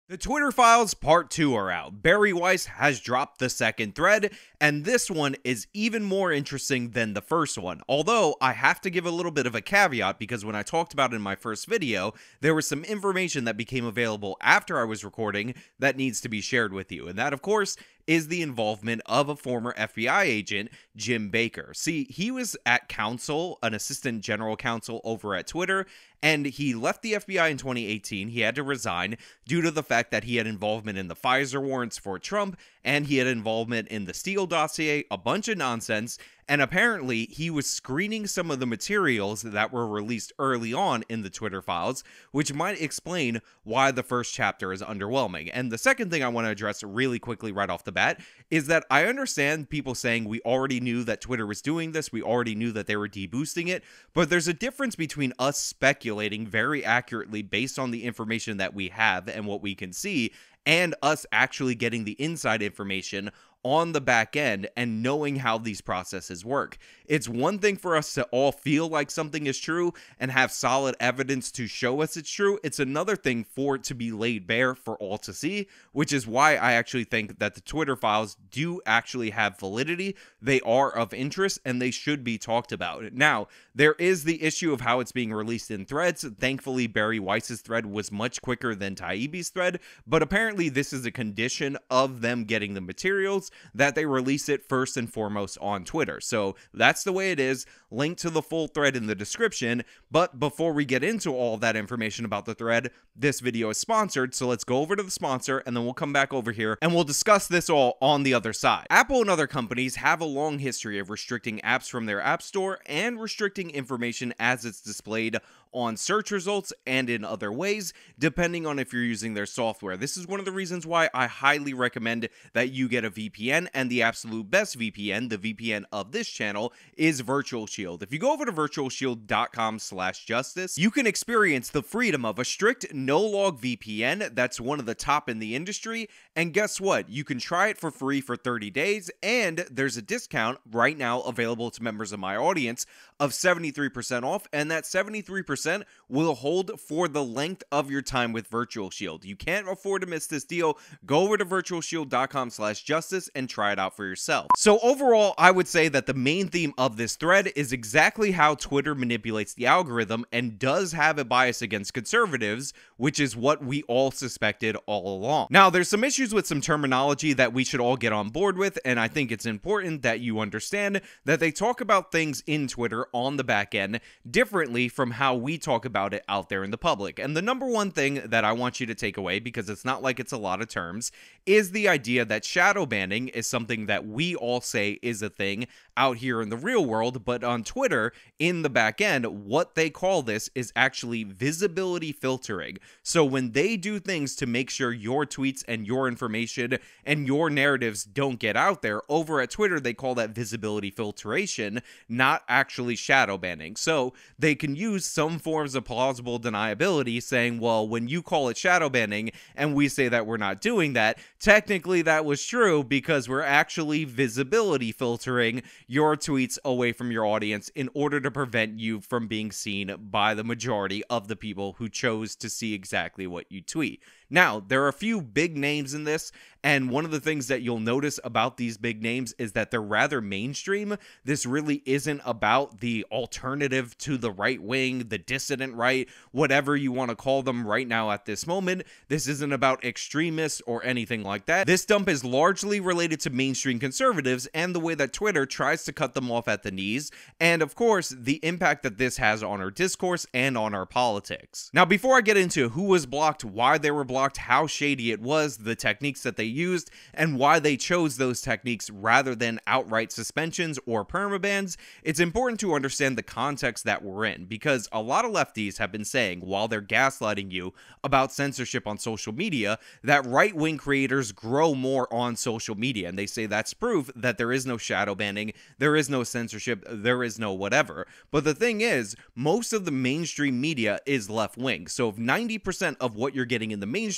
The Twitter Files Part 2 are out. Barry Weiss has dropped the second thread, and this one is even more interesting than the first one. Although, I have to give a little bit of a caveat because when I talked about it in my first video, there was some information that became available after I was recording that needs to be shared with you. And that, of course, is the involvement of a former FBI agent, Jim Baker. See, he was at counsel, an assistant general counsel over at Twitter, and he left the FBI in 2018. He had to resign due to the fact that he had involvement in the Pfizer warrants for Trump, and he had involvement in the Steele dossier, a bunch of nonsense, and apparently he was screening some of the materials that were released early on in the Twitter Files, which might explain why the first chapter is underwhelming. And the second thing I want to address really quickly right off the bat is that I understand people saying we already knew that Twitter was doing this, we already knew that they were deboosting it, but there's a difference between us speculating very accurately based on the information that we have and what we can see, and us actually getting the inside information on the back end and knowing how these processes work. It's one thing for us to all feel like something is true and have solid evidence to show us it's true. It's another thing for it to be laid bare for all to see, which is why I actually think that the Twitter Files do actually have validity. They are of interest and they should be talked about. Now, there is the issue of how it's being released in threads. Thankfully, Barry Weiss's thread was much quicker than Taibbi's thread, but apparently this is a condition of them getting the materials that they release it first and foremost on Twitter. So that's the way it is. Link to the full thread in the description. But before we get into all that information about the thread, this video is sponsored. So let's go over to the sponsor and then we'll come back over here and we'll discuss this all on the other side. Apple and other companies have a long history of restricting apps from their app store and restricting information as it's displayed on search results and in other ways, depending on if you're using their software. This is one of the reasons why I highly recommend that you get a VPN, and the absolute best VPN, the VPN of this channel, is Virtual Shield. If you go over to virtualshield.com/justice, you can experience the freedom of a strict no-log VPN that's one of the top in the industry, and guess what? You can try it for free for 30 days, and there's a discount right now available to members of my audience of 73% off, and that 73% will hold for the length of your time with Virtual Shield. You can't afford to miss this deal. Go over to virtualshield.com/justice and try it out for yourself. So overall, I would say that the main theme of this thread is exactly how Twitter manipulates the algorithm and does have a bias against conservatives, which is what we all suspected all along. Now, there's some issues with some terminology that we should all get on board with, and I think it's important that you understand that they talk about things in Twitter on the back end differently from how we talk about it out there in the public. And the number one thing that I want you to take away, because it's not like it's a lot of terms, is the idea that shadow banning is something that we all say is a thing out here in the real world, but on Twitter, in the back end, what they call this is actually visibility filtering. So when they do things to make sure your tweets and your information and your narratives don't get out there, over at Twitter, they call that visibility filtration, not actually shadow banning. So they can use some forms of plausible deniability saying, well, when you call it shadow banning and we say that we're not doing that, technically that was true because we're actually visibility filtering your tweets away from your audience in order to prevent you from being seen by the majority of the people who chose to see exactly what you tweet. Now, there are a few big names in this, and one of the things that you'll notice about these big names is that they're rather mainstream. This really isn't about the alternative to the right wing, the dissident right, whatever you want to call them right now at this moment. This isn't about extremists or anything like that. This dump is largely related to mainstream conservatives and the way that Twitter tries to cut them off at the knees, and of course, the impact that this has on our discourse and on our politics. Now, before I get into who was blocked, why they were blocked, how shady it was, the techniques that they used, and why they chose those techniques rather than outright suspensions or permabans, it's important to understand the context that we're in, because a lot of lefties have been saying, while they're gaslighting you about censorship on social media, that right-wing creators grow more on social media, and they say that's proof that there is no shadow banning, there is no censorship, there is no whatever. But the thing is, most of the mainstream media is left-wing, so if 90% of what you're getting in the mainstream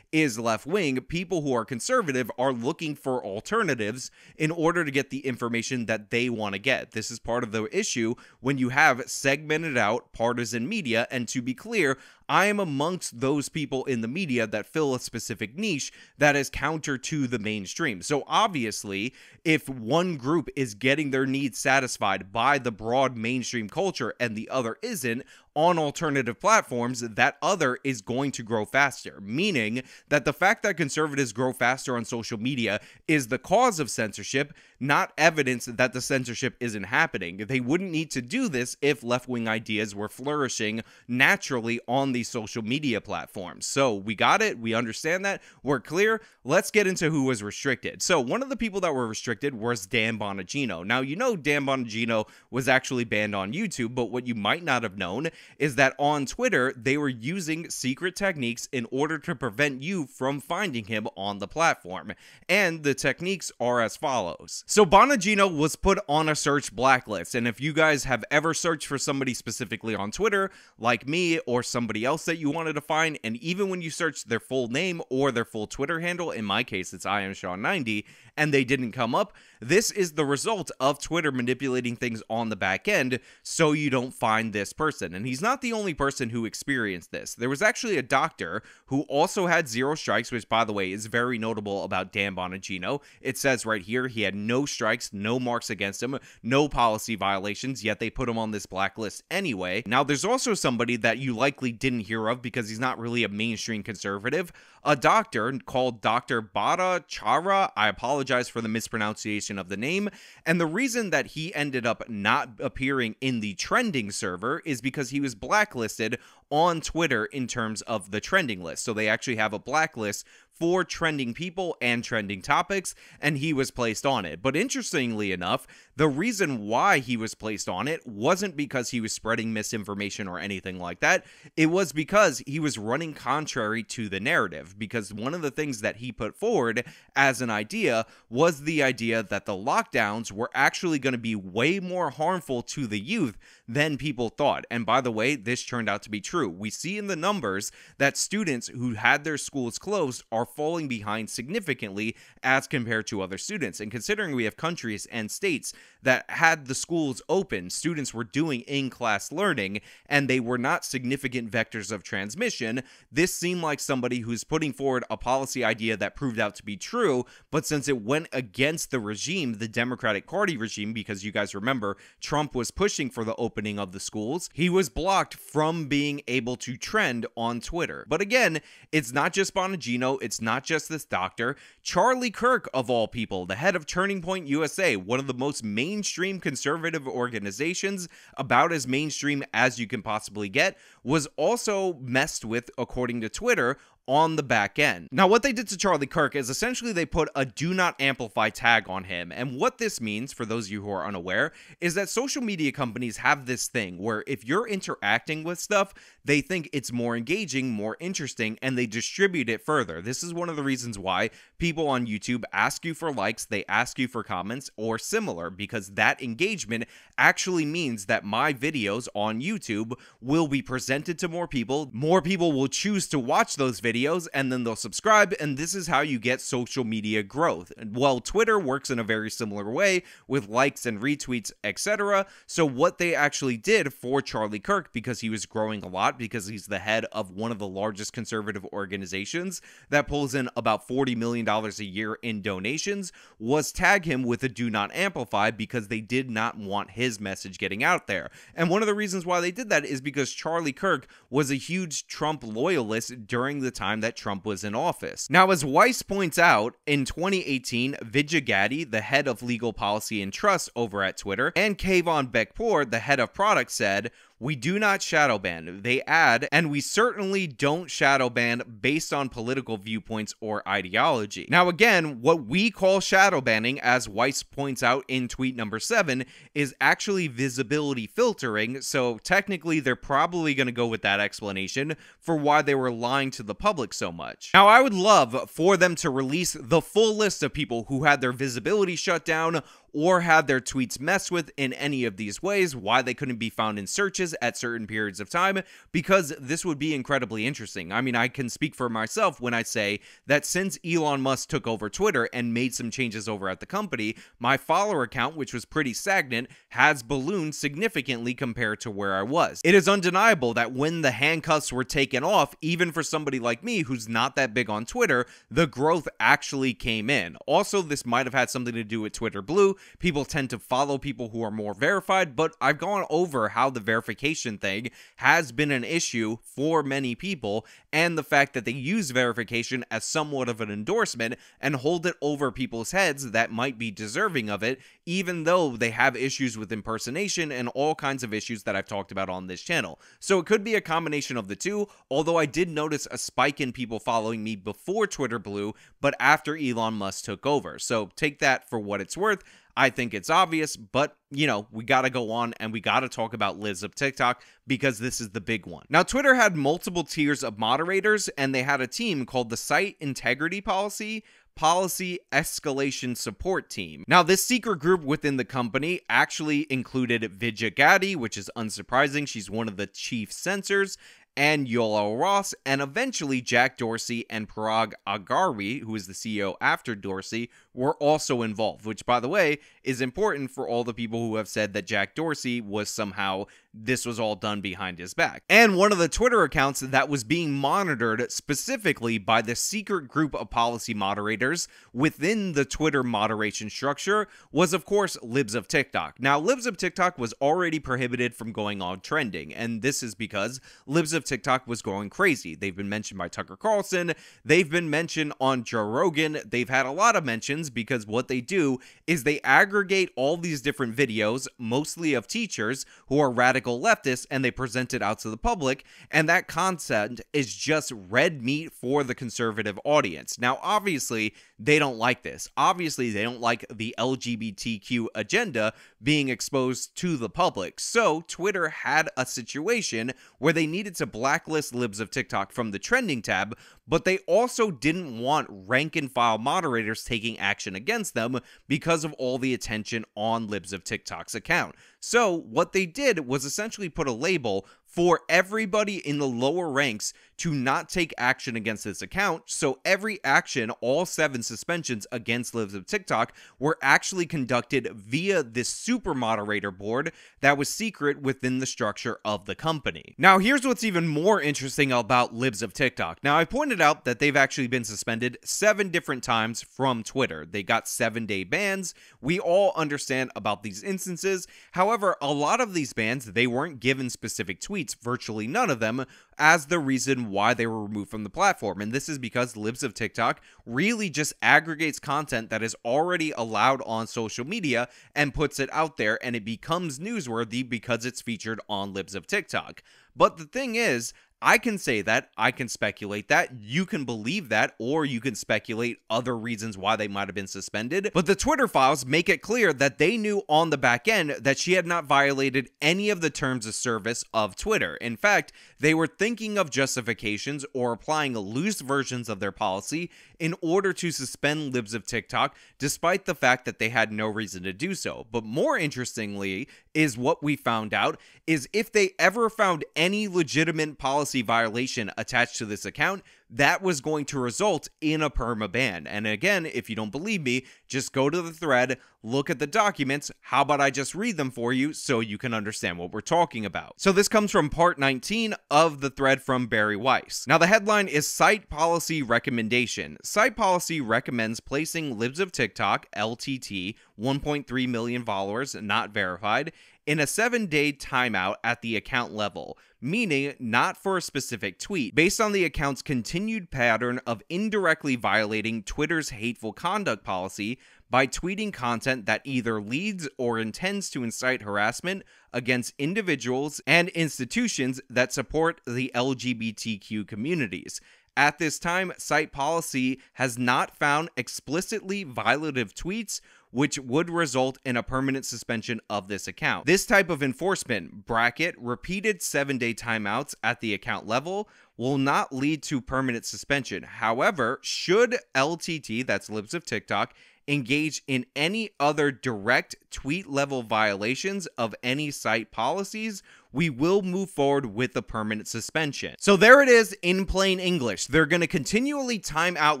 is left-wing, people who are conservative are looking for alternatives in order to get the information that they want to get. This is part of the issue when you have segmented out partisan media, and to be clear, I am amongst those people in the media that fill a specific niche that is counter to the mainstream. So obviously, if one group is getting their needs satisfied by the broad mainstream culture and the other isn't, on alternative platforms, that other is going to grow faster, meaning that the fact that conservatives grow faster on social media is the cause of censorship, not evidence that the censorship isn't happening. They wouldn't need to do this if left-wing ideas were flourishing naturally on these social media platforms. So we got it, we understand that, we're clear. Let's get into who was restricted. So one of the people that were restricted was Dan Bongino. Now, you know Dan Bongino was actually banned on YouTube, but what you might not have known is that on Twitter, they were using secret techniques in order to prevent you from finding him on the platform. And the techniques are as follows. So Bongino was put on a search blacklist, and if you guys have ever searched for somebody specifically on Twitter, like me or somebody else that you wanted to find, and even when you search their full name or their full Twitter handle, in my case it's IamSean90, and they didn't come up, this is the result of Twitter manipulating things on the back end so you don't find this person. And he's not the only person who experienced this. There was actually a doctor who also had 0 strikes, which, by the way, is very notable about Dan Bongino. It says right here he had no strikes, no marks against him, no policy violations, yet they put him on this blacklist anyway. Now, there's also somebody that you likely didn't hear of because he's not really a mainstream conservative, a doctor called Dr. Bada Chara. I apologize for the mispronunciation of the name. And the reason that he ended up not appearing in the trending server is because he was blacklisted on Twitter in terms of the trending list. So they actually have a blacklist for trending people and trending topics, and he was placed on it. But interestingly enough, the reason why he was placed on it wasn't because he was spreading misinformation or anything like that. It was because he was running contrary to the narrative, because one of the things that he put forward as an idea was the idea that the lockdowns were actually going to be way more harmful to the youth than people thought. And by the way, this turned out to be true. We see in the numbers that students who had their schools closed are falling behind significantly as compared to other students. And considering we have countries and states that had the schools open, students were doing in-class learning, and they were not significant vectors of transmission, this seemed like somebody who's putting forward a policy idea that proved out to be true, but since it went against the regime, the Democratic Party regime, because you guys remember, Trump was pushing for the opening of the schools, he was blocked from being able to trend on Twitter. But again, it's not just Bongino, it's not just this doctor. Charlie Kirk, of all people, the head of Turning Point USA, one of the most mainstream conservative organizations, about as mainstream as you can possibly get, was also messed with, according to Twitter, on the back end. Now, what they did to Charlie Kirk is essentially they put a do not amplify tag on him. And what this means, for those of you who are unaware, is that social media companies have this thing where if you're interacting with stuff, they think it's more engaging, more interesting, and they distribute it further. This is one of the reasons why people on YouTube ask you for likes, they ask you for comments, or similar, because that engagement actually means that my videos on YouTube will be presented to more people will choose to watch those videos, and then they'll subscribe, and this is how you get social media growth. Well, Twitter works in a very similar way with likes and retweets, etc. So what they actually did for Charlie Kirk, because he was growing a lot, because he's the head of one of the largest conservative organizations that pulls in about $40 million a year in donations, was tag him with a do not amplify, because they did not want his message getting out there. And one of the reasons why they did that is because Charlie Kirk was a huge Trump loyalist during the time that Trump was in office. Now, as Weiss points out, in 2018, Vijay Gadde, the head of legal policy and trust over at Twitter, and Kayvon Beckpour, the head of product, said, "We do not shadow ban." They add, "and we certainly don't shadow ban based on political viewpoints or ideology." Now again, what we call shadow banning, as Weiss points out in tweet number 7, is actually visibility filtering, so technically they're probably going to go with that explanation for why they were lying to the public so much. Now, I would love for them to release the full list of people who had their visibility shut down or had their tweets messed with in any of these ways, why they couldn't be found in searches at certain periods of time, because this would be incredibly interesting. I mean, I can speak for myself when I say that since Elon Musk took over Twitter and made some changes over at the company, my follower count, which was pretty stagnant, has ballooned significantly compared to where I was. It is undeniable that when the handcuffs were taken off, even for somebody like me who's not that big on Twitter, the growth actually came in. Also, this might have had something to do with Twitter Blue. People tend to follow people who are more verified, but I've gone over how the verification thing has been an issue for many people, and the fact that they use verification as somewhat of an endorsement and hold it over people's heads that might be deserving of it, even though they have issues with impersonation and all kinds of issues that I've talked about on this channel. So it could be a combination of the two, although I did notice a spike in people following me before Twitter Blue, but after Elon Musk took over. So take that for what it's worth. I think it's obvious, but, you know, we got to go on and we got to talk about Libs of TikTok because this is the big one. Now, Twitter had multiple tiers of moderators, and they had a team called the Site Integrity Policy Escalation Support Team. Now, this secret group within the company actually included Vijay Gadde, which is unsurprising. She's one of the chief censors, and Yoel Ross, and eventually Jack Dorsey and Parag Agrawal, who is the CEO after Dorsey, were also involved, which, by the way, is important for all the people who have said that Jack Dorsey was somehow, this was all done behind his back. And one of the Twitter accounts that was being monitored specifically by the secret group of policy moderators within the Twitter moderation structure was, of course, Libs of TikTok. Now, Libs of TikTok was already prohibited from going on trending, and this is because Libs of TikTok was going crazy. They've been mentioned by Tucker Carlson, they've been mentioned on Joe Rogan, they've had a lot of mentions because what they do is they aggregate all these different videos, mostly of teachers who are radical leftists, and they present it out to the public, and that content is just red meat for the conservative audience. Now, obviously, they don't like this. Obviously, they don't like the LGBTQ agenda being exposed to the public. So, Twitter had a situation where they needed to blacklist Libs of TikTok from the trending tab, but they also didn't want rank and file moderators taking action against them because of all the attention on Libs of TikTok's account. So what they did was essentially put a label for everybody in the lower ranks to not take action against this account. So every action, all 7 suspensions against Libs of TikTok, were actually conducted via this super moderator board that was secret within the structure of the company. Now, here's what's even more interesting about Libs of TikTok. Now, I pointed out that they've actually been suspended 7 different times from Twitter. They got 7-day bans. We all understand about these instances. However, a lot of these bans, they weren't given specific tweets, virtually none of them, as the reason why they were removed from the platform. And this is because Libs of TikTok really just aggregates content that is already allowed on social media and puts it out there, and it becomes newsworthy because it's featured on Libs of TikTok. But the thing is, I can say that, I can speculate that, you can believe that, or you can speculate other reasons why they might have been suspended. But the Twitter files make it clear that they knew on the back end that she had not violated any of the terms of service of Twitter. In fact, they were thinking of justifications or applying loose versions of their policy in order to suspend Libs of TikTok, despite the fact that they had no reason to do so. But more interestingly is what we found out is if they ever found any legitimate policy violation attached to this account, that was going to result in a permaban. And again, if you don't believe me, just go to the thread, look at the documents. How about I just read them for you so you can understand what we're talking about? So this comes from part 19 of the thread from Barry Weiss. Now the headline is Site Policy Recommendation. Site Policy recommends placing Libs of TikTok, LTT, 1.3 million followers, not verified, in a 7-day timeout at the account level, meaning not for a specific tweet, based on the account's continued pattern of indirectly violating Twitter's hateful conduct policy by tweeting content that either leads or intends to incite harassment against individuals and institutions that support the LGBTQ communities. At this time, Site Policy has not found explicitly violative tweets, which would result in a permanent suspension of this account. This type of enforcement, repeated 7-day timeouts at the account level, will not lead to permanent suspension. However, should LTT, that's Libs of TikTok, engage in any other direct tweet level violations of any site policies, we will move forward with a permanent suspension. So there it is in plain English. They're going to continually time out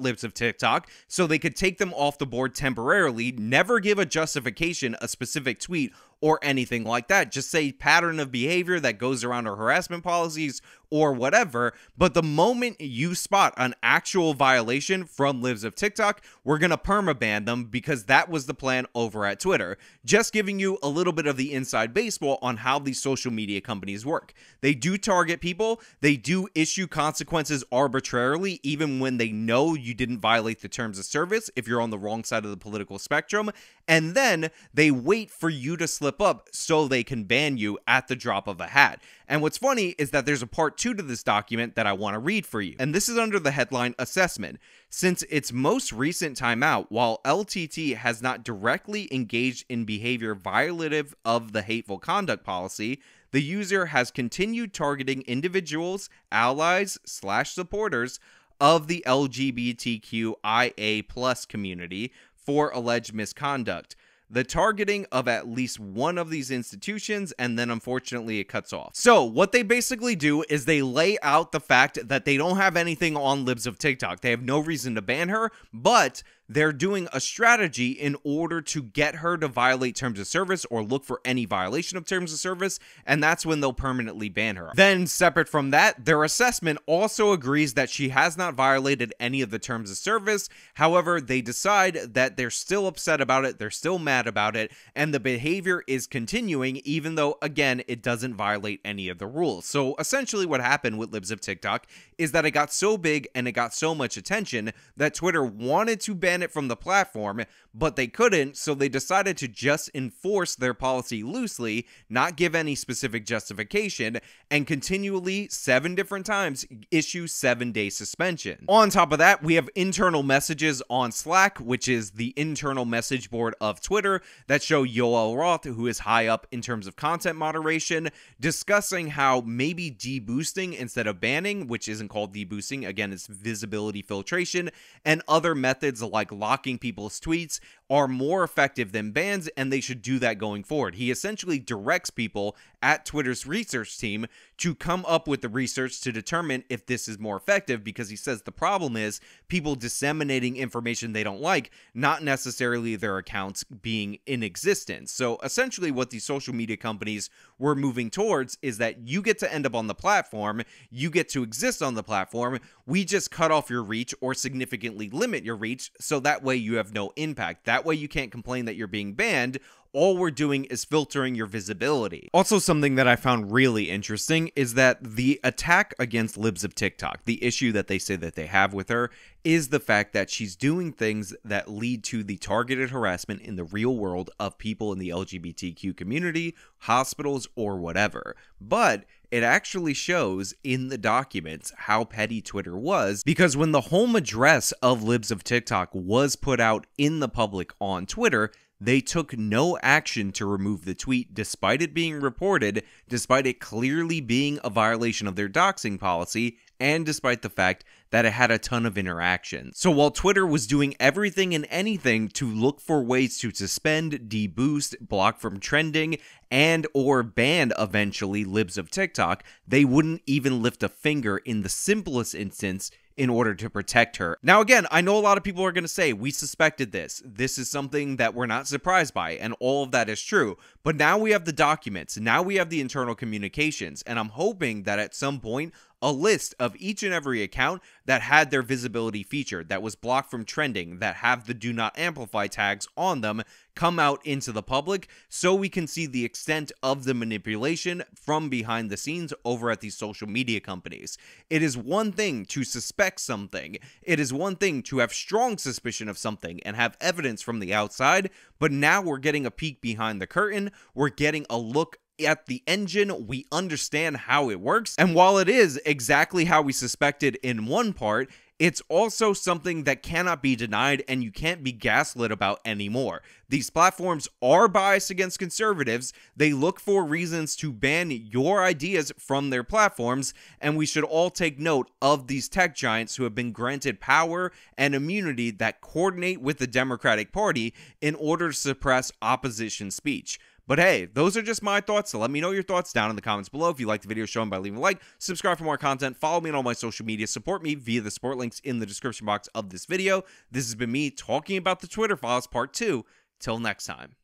Libs of TikTok so they could take them off the board temporarily, never give a justification, a specific tweet, or anything like that. Just say pattern of behavior that goes around our harassment policies or whatever. But the moment you spot an actual violation from Libs of TikTok, we're going to permaban them, because that was the plan over at Twitter. Just giving you a little bit of the inside baseball on how these social media companies work. They do target people. They do issue consequences arbitrarily, even when they know you didn't violate the terms of service if you're on the wrong side of the political spectrum. And then they wait for you to slip up so they can ban you at the drop of a hat. And what's funny is that there's a part 2 to this document that I want to read for you. And this is under the headline assessment. Since its most recent timeout, while LTT has not directly engaged in behavior violative of the hateful conduct policy, the user has continued targeting individuals, allies/supporters of the LGBTQIA+ community for alleged misconduct. The targeting of at least one of these institutions, and then unfortunately it cuts off. So what they basically do is they lay out the fact that they don't have anything on Libs of TikTok. They have no reason to ban her, but they're doing a strategy in order to get her to violate terms of service or look for any violation of terms of service, and that's when they'll permanently ban her. Then, separate from that, their assessment also agrees that she has not violated any of the terms of service. However, they decide that they're still upset about it, they're still mad about it, and the behavior is continuing even though, again, it doesn't violate any of the rules. So essentially what happened with Libs of TikTok is that it got so big and it got so much attention that Twitter wanted to ban it from the platform, but they couldn't, so they decided to just enforce their policy loosely, not give any specific justification, and continually 7 different times issue 7-day suspension. On top of that, we have internal messages on Slack, which is the internal message board of Twitter, that show Yoel Roth, who is high up in terms of content moderation, discussing how maybe deboosting instead of banning, which isn't called deboosting, again, it's visibility filtration, and other methods like locking people's tweets are more effective than bans, and they should do that going forward. He essentially directs people at Twitter's research team to come up with the research to determine if this is more effective, because he says the problem is people disseminating information they don't like, not necessarily their accounts being in existence. So essentially what these social media companies were moving towards is that you get to end up on the platform, you get to exist on the platform, we just cut off your reach or significantly limit your reach, so that way you have no impact. That way you can't complain that you're being banned. All we're doing is filtering your visibility. Also, something that I found really interesting is that the attack against Libs of TikTok, the issue that they say that they have with her, is the fact that she's doing things that lead to the targeted harassment in the real world of people in the LGBTQ community, hospitals, or whatever. But it actually shows in the documents how petty Twitter was, because when the home address of Libs of TikTok was put out in the public on Twitter, they took no action to remove the tweet despite it being reported, despite it clearly being a violation of their doxing policy, and despite the fact that it had a ton of interactions. So while Twitter was doing everything and anything to look for ways to suspend, deboost, block from trending, and or ban eventually Libs of TikTok, they wouldn't even lift a finger in the simplest instance in order to protect her. Now again, I know a lot of people are going to say, we suspected this. This is something that we're not surprised by, and all of that is true. But now we have the documents, now we have the internal communications, and I'm hoping that at some point, a list of each and every account that had their visibility featured, that was blocked from trending, that have the do not amplify tags on them, come out into the public so we can see the extent of the manipulation from behind the scenes over at these social media companies. It is one thing to suspect something. It is one thing to have strong suspicion of something and have evidence from the outside, but now we're getting a peek behind the curtain. We're getting a look at the engine. We understand how it works, and while it is exactly how we suspected in one part, it's also something that cannot be denied and you can't be gaslit about anymore. These platforms are biased against conservatives. They look for reasons to ban your ideas from their platforms, and we should all take note of these tech giants who have been granted power and immunity that coordinate with the Democratic Party in order to suppress opposition speech. But hey, those are just my thoughts, so let me know your thoughts down in the comments below. If you liked the video, show them by leaving a like, subscribe for more content, follow me on all my social media, support me via the support links in the description box of this video. This has been me talking about the Twitter files part 2. Till next time.